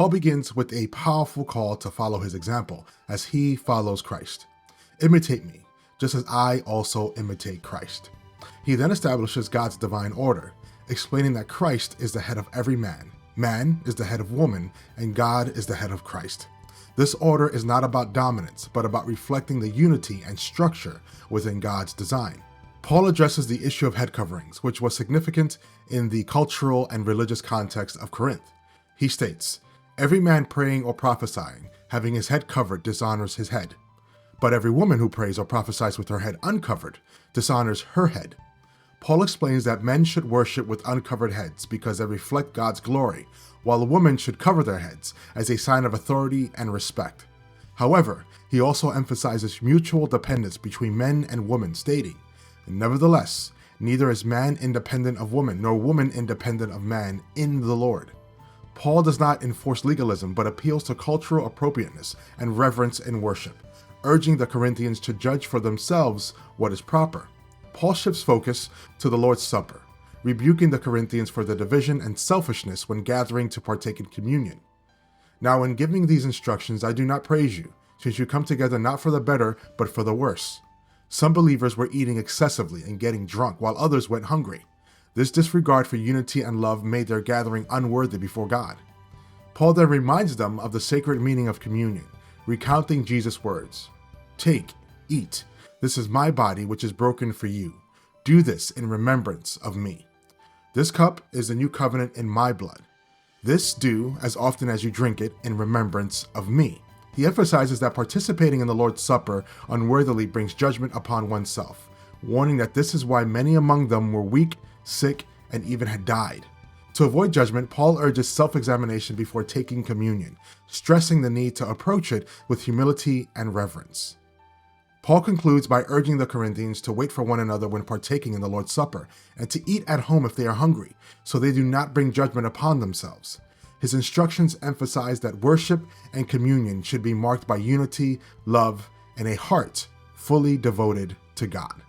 Paul begins with a powerful call to follow his example as he follows Christ. Imitate me, just as I also imitate Christ. He then establishes God's divine order, explaining that Christ is the head of every man, man is the head of woman, and God is the head of Christ. This order is not about dominance, but about reflecting the unity and structure within God's design. Paul addresses the issue of head coverings, which was significant in the cultural and religious context of Corinth. He states, "Every man praying or prophesying, having his head covered, dishonors his head. But every woman who prays or prophesies with her head uncovered dishonors her head." Paul explains that men should worship with uncovered heads because they reflect God's glory, while women should cover their heads as a sign of authority and respect. However, he also emphasizes mutual dependence between men and women, stating, "Nevertheless, neither is man independent of woman, nor woman independent of man in the Lord." Paul does not enforce legalism, but appeals to cultural appropriateness and reverence in worship, urging the Corinthians to judge for themselves what is proper. Paul shifts focus to the Lord's Supper, rebuking the Corinthians for their division and selfishness when gathering to partake in communion. "Now in giving these instructions, I do not praise you, since you come together not for the better, but for the worse. Some believers were eating excessively and getting drunk, while others went hungry. This disregard for unity and love made their gathering unworthy before God." Paul then reminds them of the sacred meaning of communion, recounting Jesus' words, "Take, eat, this is my body which is broken for you. Do this in remembrance of me. This cup is the new covenant in my blood. This do as often as you drink it in remembrance of me." He emphasizes that participating in the Lord's Supper unworthily brings judgment upon oneself, warning that this is why many among them were weak, sick, and even had died. To avoid judgment, Paul urges self-examination before taking communion, stressing the need to approach it with humility and reverence. Paul concludes by urging the Corinthians to wait for one another when partaking in the Lord's Supper, and to eat at home if they are hungry, so they do not bring judgment upon themselves. His instructions emphasize that worship and communion should be marked by unity, love, and a heart fully devoted to God.